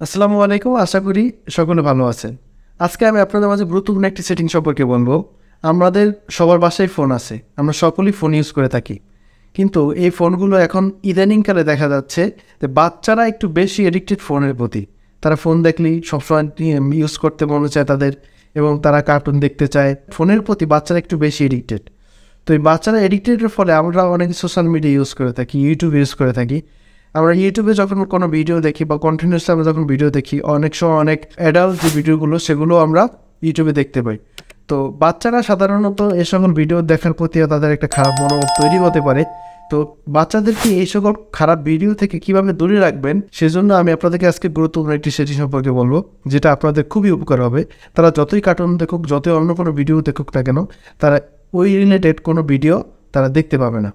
আসসালামু আলাইকুম, আশা করি সকলে ভালো আছেন। আজকে আমি আপনাদের মাঝে গুরুত্বপূর্ণ একটি সেটিং সম্পর্কে বলবো। আমাদের সবার বাসায় ফোন আছে, আমরা সকলেই ফোন ইউজ করে থাকি, কিন্তু এই ফোনগুলো এখন ইদানিংকালে দেখা যাচ্ছে যে বাচ্চারা একটু বেশি এডিক্টেড ফোনের প্রতি। তারা ফোন দেখলেই সবসময় ইউজ করতে মনে চায় তাদের, এবং তারা কার্টুন দেখতে চায়। ফোনের প্রতি বাচ্চারা একটু বেশি এডিক্টেড। তো এই বাচ্চারা এডিক্টেডের ফলে আমরা অনেক সোশ্যাল মিডিয়া ইউজ করে থাকি, ইউটিউব ইউজ করে থাকি। আমরা ইউটিউবে যখন কোনো ভিডিও দেখি বা কন্টিনিউসলি আমরা যখন ভিডিও দেখি, অনেক সময় অনেক অ্যাডাল্ট যে ভিডিওগুলো সেগুলো আমরা ইউটিউবে দেখতে পাই। তো বাচ্চারা সাধারণত এই সকল ভিডিও দেখার প্রতি তাদের একটা খারাপ মনোভাব তৈরি হতে পারে। তো বাচ্চাদেরকে এই সকল খারাপ ভিডিও থেকে কীভাবে দূরে রাখবেন, সেজন্য আমি আপনাদেরকে আজকে গুরুত্বপূর্ণ একটি সেটিং সম্পর্কে বলবো, যেটা আপনাদের খুবই উপকার হবে। তারা যতই কার্টুন দেখুক, যতই অন্য কোনো ভিডিও দেখুক না কেন, তারা ওই রিলেটেড কোনো ভিডিও তারা দেখতে পাবে না।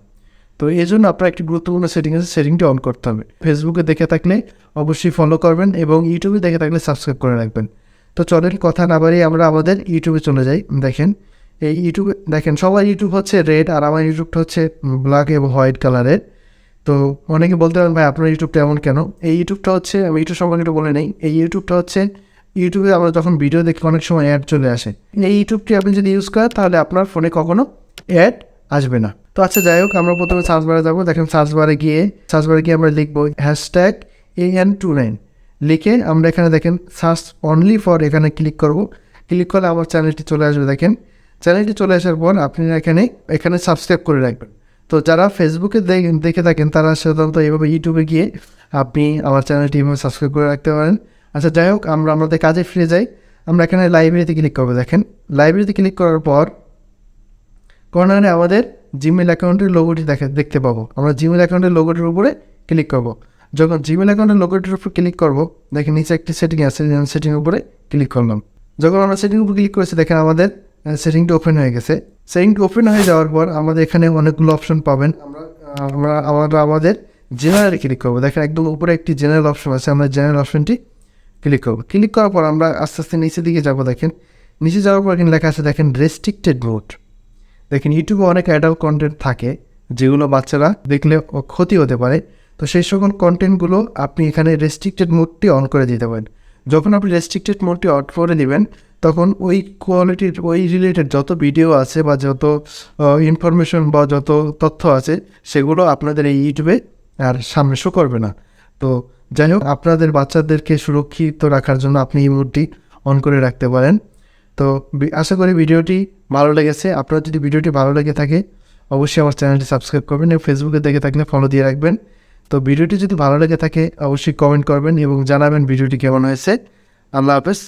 তো এই জন্য আপনার একটি গুরুত্বপূর্ণ সেটিং আছে, সেটিংটি অন করতে হবে। ফেসবুকে দেখে থাকলে অবশ্যই ফলো করবেন, এবং ইউটিউবে দেখে থাকলে সাবস্ক্রাইব করে রাখবেন। তো চলেন কথা না বাড়িয়ে আমরা আমাদের ইউটিউবে চলে যাই। দেখেন এই ইউটিউবে, দেখেন সবার ইউটিউব হচ্ছে রেড, আর আমার ইউটিউবটা হচ্ছে ব্ল্যাক এবং হোয়াইট কালারের। তো অনেকে বলতে পারেন ভাই আপনার ইউটিউবটা এমন কেন? এই ইউটিউবটা হচ্ছে, আমি ইউটিউব সম্পর্কে একটু বলে নেই। এই ইউটিউবটা হচ্ছে, ইউটিউবে আমরা যখন ভিডিও দেখি অনেক সময় অ্যাড চলে আসে। এই ইউটিউবটি আপনি যদি ইউজ করেন তাহলে আপনার ফোনে কখনো অ্যাড আসবে না। তো আচ্ছা, যাই হোক, আমরা প্রথমে সার্চ বারে যাবো। দেখেন সার্চ বারে গিয়ে আমরা লিখবো #AN29 লিখে আমরা এখানে দেখেন সার্চ অনলি ফর, এখানে ক্লিক করব। ক্লিক করলে আমার চ্যানেলটি চলে আসবে। দেখেন চ্যানেলটি চলে আসার পর আপনি এখানে সাবস্ক্রাইব করে রাখবেন। তো যারা ফেসবুকে দেখে থাকেন তারা সাধারণত এইভাবে ইউটিউবে গিয়ে আপনি আমার চ্যানেলটি এইভাবে সাবস্ক্রাইব করে রাখতে পারেন। আচ্ছা, যাই হোক, আমরা আমাদের কাজে ফিরে যাই। আমরা এখানে লাইব্রেরিতে ক্লিক করবো। দেখেন লাইব্রেরিতে ক্লিক করার পর কর্নারে আমাদের জিমেল অ্যাকাউন্টের লোগোটি দেখতে পাবো। আমরা জিমেল অ্যাকাউন্টের লোগোটির উপরে ক্লিক করব। যখন জিমেল অ্যাকাউন্টের লোগোটির উপর ক্লিক করব, দেখেন নিচে একটি সেটিং আছে, সেটিংয়ের উপরে ক্লিক করলাম। যখন আমরা সেটিংয়ের উপর ক্লিক করেছি, দেখেন আমাদের সেটিংটি ওপেন হয়ে গেছে। সেটিংটি ওপেন হয়ে যাওয়ার পর আমাদের এখানে অনেকগুলো অপশন পাবেন। আমরা আমাদের জেনারেলে ক্লিক করবো। দেখেন একদম উপরে একটি জেনারেল অপশন আছে, আমরা জেনারেল অপশনটি ক্লিক করবো। ক্লিক করার পর আমরা আস্তে আস্তে নিচের দিকে যাবো। দেখেন নিচে যাওয়ার পর এখানে লেখা আছে, দেখেন রেস্ট্রিক্টেড মোড। দেখেন ইউটিউবে অনেক অ্যাডাল্ট কন্টেন্ট থাকে যেগুলো বাচ্চারা দেখলে ক্ষতি হতে পারে। তো সেই সকল কন্টেন্টগুলো আপনি এখানে রেস্ট্রিক্টেড মোডটি অন করে দিতে পারেন। যখন আপনি রেস্ট্রিক্টেড মোডটি অন করে দেবেন, তখন ওই কোয়ালিটির, ওই রিলেটেড যত ভিডিও আছে বা যত ইনফরমেশন বা যত তথ্য আছে, সেগুলো আপনাদের এই ইউটিউবে আর সামনে শো করবে না। তো যাই হোক, আপনাদের বাচ্চাদেরকে সুরক্ষিত রাখার জন্য আপনি এই মোডটি অন করে রাখতে পারেন। তো আশা করি ভিডিওটি ভালো লেগেছে। আপনার যদি ভিডিওটি ভালো লেগে থাকে অবশ্যই আমার চ্যানেলটি সাবস্ক্রাইব করবেন, এবং ফেসবুকে দেখে থাকলে ফলো দিয়ে রাখবেন। তো ভিডিওটি যদি ভালো লেগে থাকে অবশ্যই কমেন্ট করবেন এবং জানাবেন ভিডিওটি কেমন হয়েছে। আল্লাহ হাফেজ।